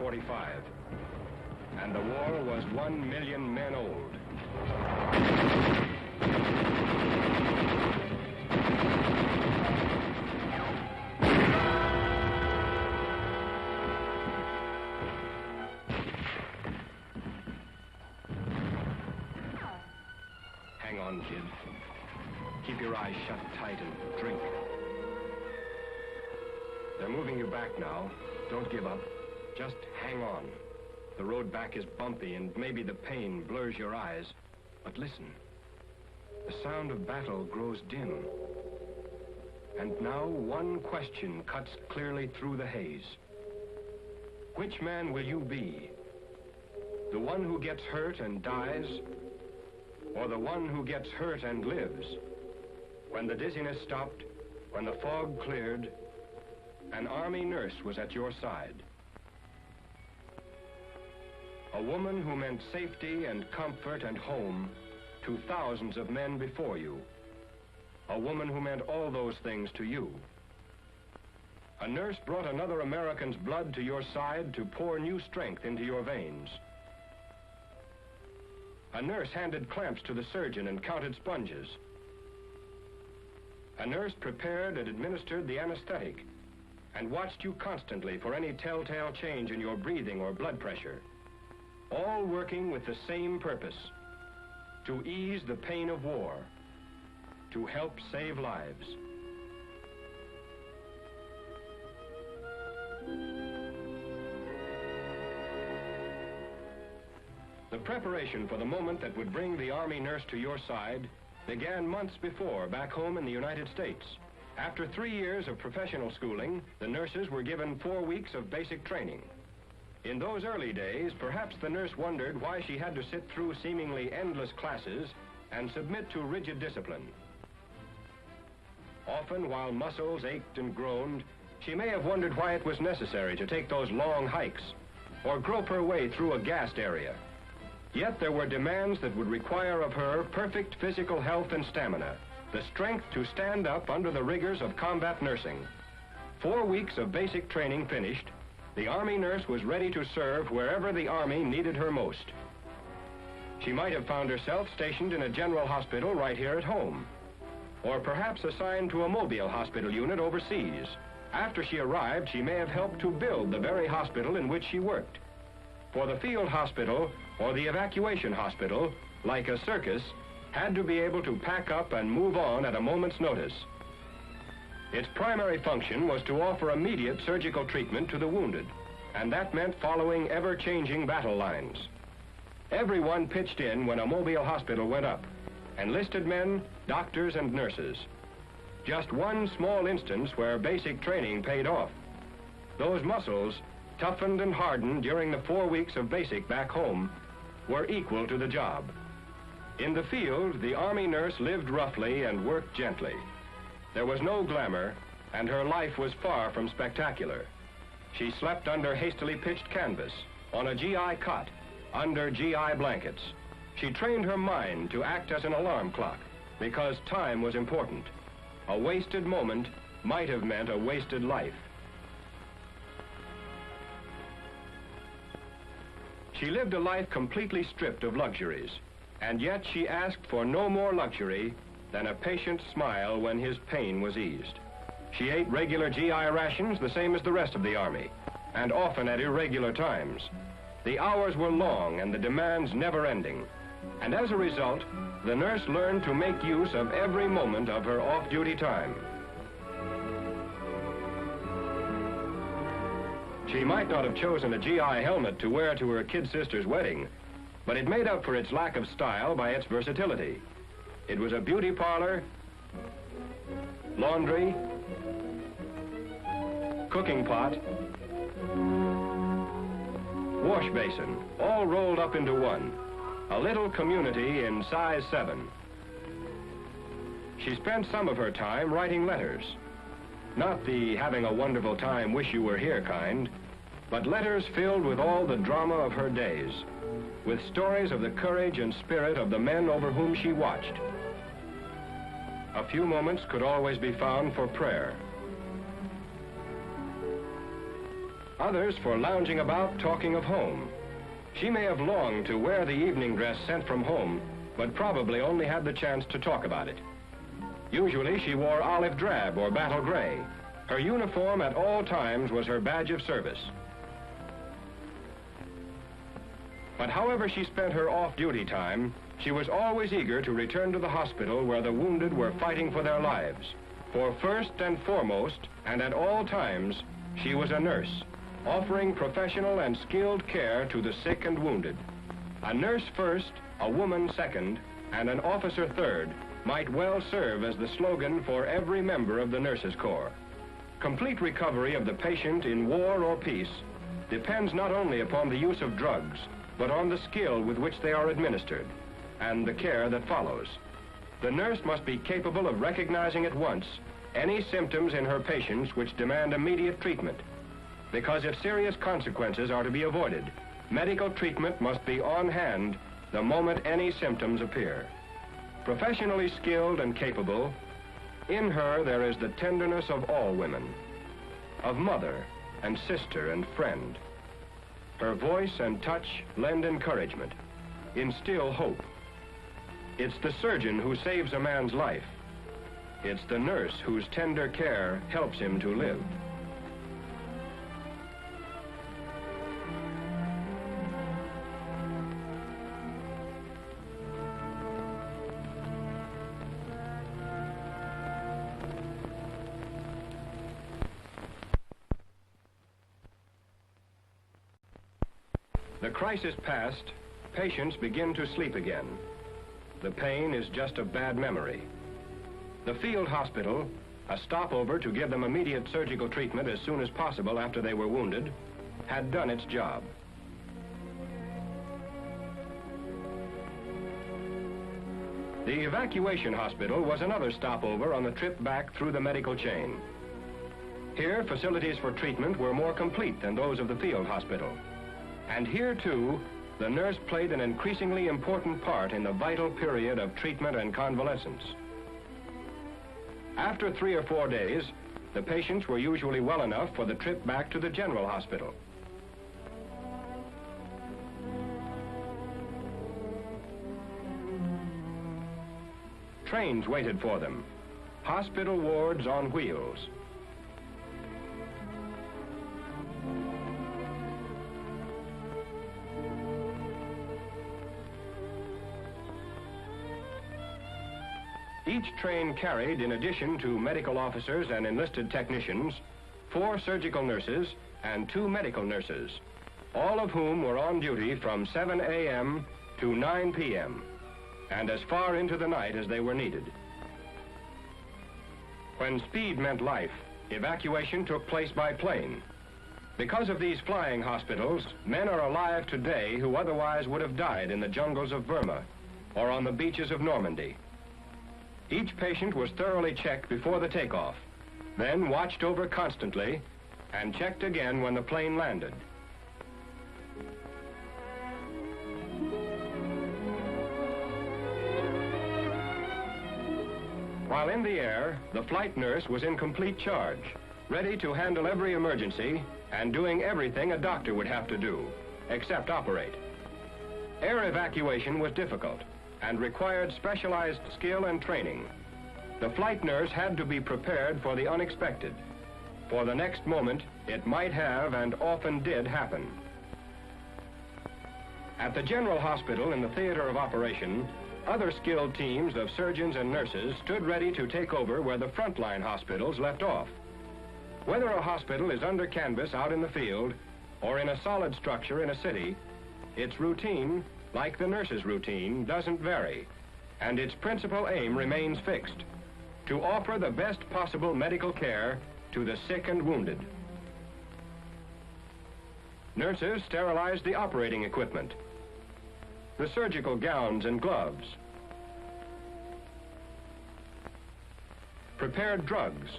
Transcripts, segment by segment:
1945, and the war was 1 million men old. Hang on, kid. Keep your eyes shut tight and drink. They're moving you back now. Don't give up. Just hang on. The road back is bumpy, and maybe the pain blurs your eyes. But listen. The sound of battle grows dim. And now one question cuts clearly through the haze. Which man will you be? The one who gets hurt and dies, or the one who gets hurt and lives? When the dizziness stopped, when the fog cleared, an Army nurse was at your side. A woman who meant safety and comfort and home to thousands of men before you. A woman who meant all those things to you. A nurse brought another American's blood to your side to pour new strength into your veins. A nurse handed clamps to the surgeon and counted sponges. A nurse prepared and administered the anesthetic and watched you constantly for any telltale change in your breathing or blood pressure, all working with the same purpose: to ease the pain of war, to help save lives. The preparation for the moment that would bring the Army nurse to your side began months before back home in the United States. After 3 years of professional schooling, the nurses were given 4 weeks of basic training. In those early days, perhaps the nurse wondered why she had to sit through seemingly endless classes and submit to rigid discipline. Often, while muscles ached and groaned, she may have wondered why it was necessary to take those long hikes or grope her way through a gassed area. Yet there were demands that would require of her perfect physical health and stamina, the strength to stand up under the rigors of combat nursing. 4 weeks of basic training finished, the Army nurse was ready to serve wherever the Army needed her most. She might have found herself stationed in a general hospital right here at home, or perhaps assigned to a mobile hospital unit overseas. After she arrived, she may have helped to build the very hospital in which she worked. For the field hospital or the evacuation hospital, like a circus, had to be able to pack up and move on at a moment's notice. Its primary function was to offer immediate surgical treatment to the wounded, and that meant following ever-changing battle lines. Everyone pitched in when a mobile hospital went up: enlisted men, doctors, and nurses. Just one small instance where basic training paid off. Those muscles, toughened and hardened during the 4 weeks of basic back home, were equal to the job. In the field, the Army nurse lived roughly and worked gently. There was no glamour, and her life was far from spectacular. She slept under hastily pitched canvas, on a GI cot, under GI blankets. She trained her mind to act as an alarm clock, because time was important. A wasted moment might have meant a wasted life. She lived a life completely stripped of luxuries, and yet she asked for no more luxury than a patient's smile when his pain was eased. She ate regular GI rations the same as the rest of the Army, and often at irregular times. The hours were long and the demands never-ending, and as a result, the nurse learned to make use of every moment of her off-duty time. She might not have chosen a GI helmet to wear to her kid sister's wedding, but it made up for its lack of style by its versatility. It was a beauty parlor, laundry, cooking pot, wash basin, all rolled up into one. A little community in size 7. She spent some of her time writing letters. Not the having a wonderful time, wish you were here kind, but letters filled with all the drama of her days, with stories of the courage and spirit of the men over whom she watched. A few moments could always be found for prayer. others for lounging about talking of home. She may have longed to wear the evening dress sent from home, but probably only had the chance to talk about it. Usually she wore olive drab or battle gray. Her uniform at all times was her badge of service. But however she spent her off-duty time, she was always eager to return to the hospital where the wounded were fighting for their lives. For first and foremost, and at all times, she was a nurse, offering professional and skilled care to the sick and wounded. A nurse first, a woman second, and an officer third might well serve as the slogan for every member of the Nurses Corps. Complete recovery of the patient in war or peace depends not only upon the use of drugs, but on the skill with which they are administered and the care that follows. The nurse must be capable of recognizing at once any symptoms in her patients which demand immediate treatment, because if serious consequences are to be avoided, medical treatment must be on hand the moment any symptoms appear. Professionally skilled and capable, in her there is the tenderness of all women, of mother and sister and friend. Her voice and touch lend encouragement, instill hope. It's the surgeon who saves a man's life. It's the nurse whose tender care helps him to live. The crisis past, patients begin to sleep again. The pain is just a bad memory. The field hospital, a stopover to give them immediate surgical treatment as soon as possible after they were wounded, had done its job. The evacuation hospital was another stopover on the trip back through the medical chain. Here, facilities for treatment were more complete than those of the field hospital. And here, too, the nurse played an increasingly important part in the vital period of treatment and convalescence. After 3 or 4 days, the patients were usually well enough for the trip back to the general hospital. Trains waited for them, hospital wards on wheels. Each train carried, in addition to medical officers and enlisted technicians, 4 surgical nurses and 2 medical nurses, all of whom were on duty from 7 a.m. to 9 p.m., and as far into the night as they were needed. When speed meant life, evacuation took place by plane. Because of these flying hospitals, men are alive today who otherwise would have died in the jungles of Burma or on the beaches of Normandy. Each patient was thoroughly checked before the takeoff, then watched over constantly and checked again when the plane landed. While in the air, the flight nurse was in complete charge, ready to handle every emergency and doing everything a doctor would have to do, except operate. Air evacuation was difficult and required specialized skill and training. The flight nurse had to be prepared for the unexpected. For the next moment, it might have and often did happen. At the general hospital in the theater of operation, other skilled teams of surgeons and nurses stood ready to take over where the frontline hospitals left off. Whether a hospital is under canvas out in the field or in a solid structure in a city, its routine, like the nurse's routine, doesn't vary, and its principal aim remains fixed: to offer the best possible medical care to the sick and wounded. Nurses sterilized the operating equipment, the surgical gowns and gloves, prepared drugs,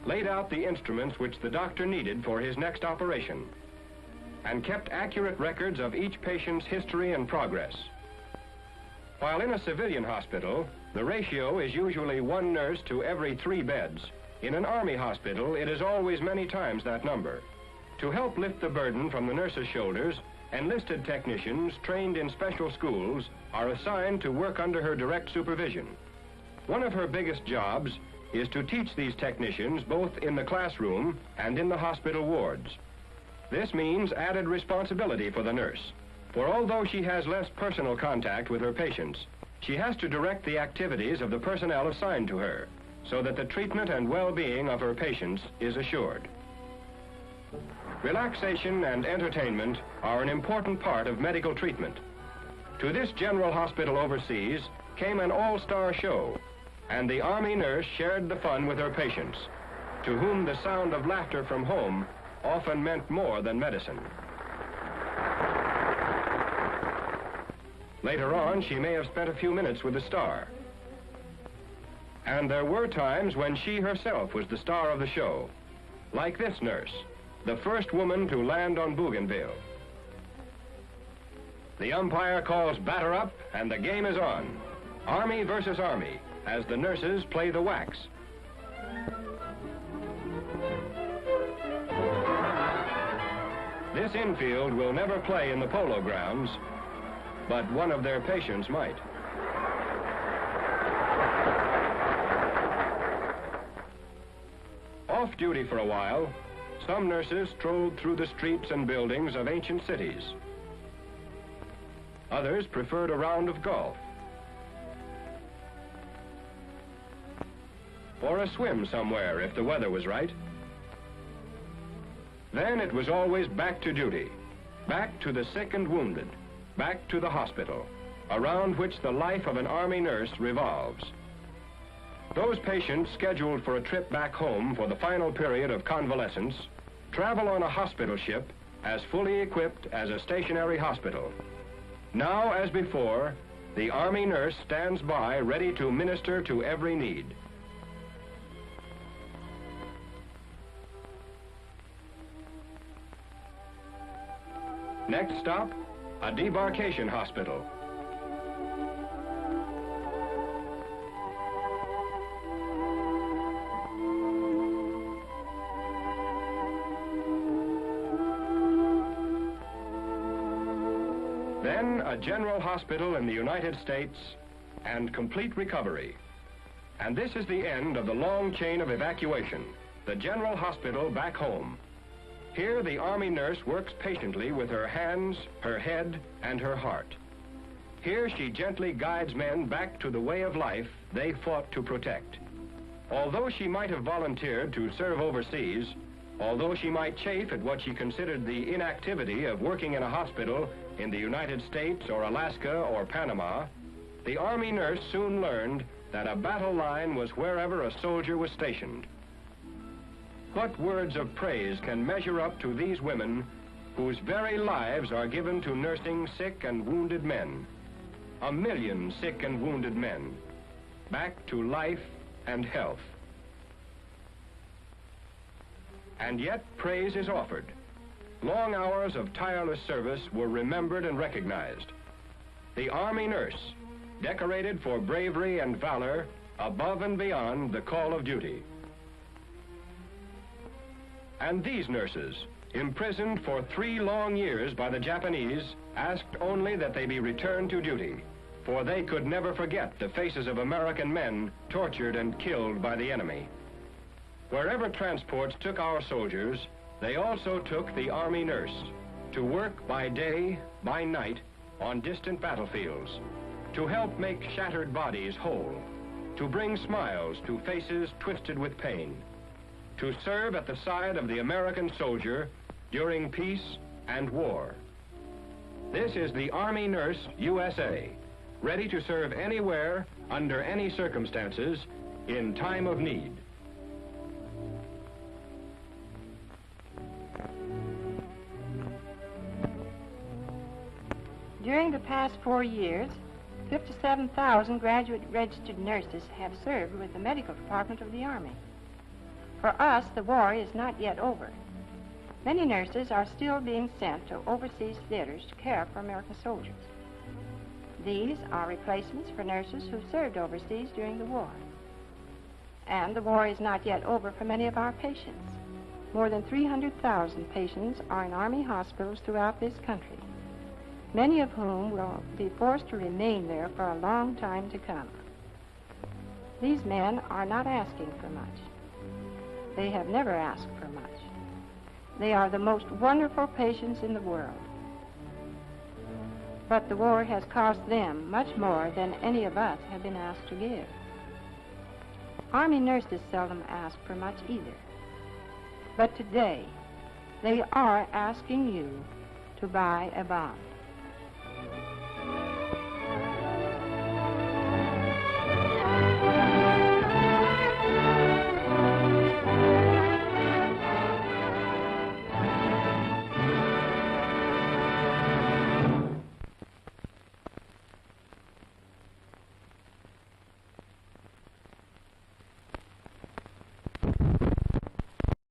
laid out the instruments which the doctor needed for his next operation, and kept accurate records of each patient's history and progress. While in a civilian hospital, the ratio is usually 1 nurse to every 3 beds. In an Army hospital, it is always many times that number. To help lift the burden from the nurses' shoulders, enlisted technicians trained in special schools are assigned to work under her direct supervision. One of her biggest jobs is to teach these technicians both in the classroom and in the hospital wards. This means added responsibility for the nurse, for although she has less personal contact with her patients, she has to direct the activities of the personnel assigned to her so that the treatment and well-being of her patients is assured. Relaxation and entertainment are an important part of medical treatment. To this general hospital overseas came an all-star show, and the Army nurse shared the fun with her patients, to whom the sound of laughter from home often meant more than medicine. Later on, she may have spent a few minutes with the star. And there were times when she herself was the star of the show, like this nurse, the first woman to land on Bougainville. The umpire calls batter up, and the game is on. Army versus Army, as the nurses play the wax. This infield will never play in the polo grounds, but one of their patients might. Off duty for a while, some nurses strolled through the streets and buildings of ancient cities. Others preferred a round of golf, or a swim somewhere if the weather was right. Then it was always back to duty, back to the sick and wounded, back to the hospital, around which the life of an Army nurse revolves. Those patients scheduled for a trip back home for the final period of convalescence travel on a hospital ship as fully equipped as a stationary hospital. Now, as before, the Army nurse stands by ready to minister to every need. Next stop, a debarkation hospital. Then a general hospital in the United States and complete recovery. And this is the end of the long chain of evacuation, the general hospital back home. Here the Army nurse works patiently with her hands, her head, and her heart. Here she gently guides men back to the way of life they fought to protect. Although she might have volunteered to serve overseas, although she might chafe at what she considered the inactivity of working in a hospital in the United States or Alaska or Panama, the Army nurse soon learned that a battle line was wherever a soldier was stationed. What words of praise can measure up to these women whose very lives are given to nursing sick and wounded men? 1 million sick and wounded men, back to life and health. And yet praise is offered. Long hours of tireless service were remembered and recognized. The Army nurse, decorated for bravery and valor above and beyond the call of duty. And these nurses, imprisoned for 3 long years by the Japanese, asked only that they be returned to duty, for they could never forget the faces of American men tortured and killed by the enemy. Wherever transports took our soldiers, they also took the Army nurse to work by day, by night, on distant battlefields, to help make shattered bodies whole, to bring smiles to faces twisted with pain, to serve at the side of the American soldier during peace and war. This is the Army Nurse USA, ready to serve anywhere, under any circumstances, in time of need. During the past 4 years, 57,000 graduate registered nurses have served with the medical department of the Army. For us, the war is not yet over. Many nurses are still being sent to overseas theaters to care for American soldiers. These are replacements for nurses who served overseas during the war. And the war is not yet over for many of our patients. More than 300,000 patients are in Army hospitals throughout this country, many of whom will be forced to remain there for a long time to come. These men are not asking for much. They have never asked for much. They are the most wonderful patients in the world. But the war has cost them much more than any of us have been asked to give. Army nurses seldom ask for much either. But today, they are asking you to buy a bond.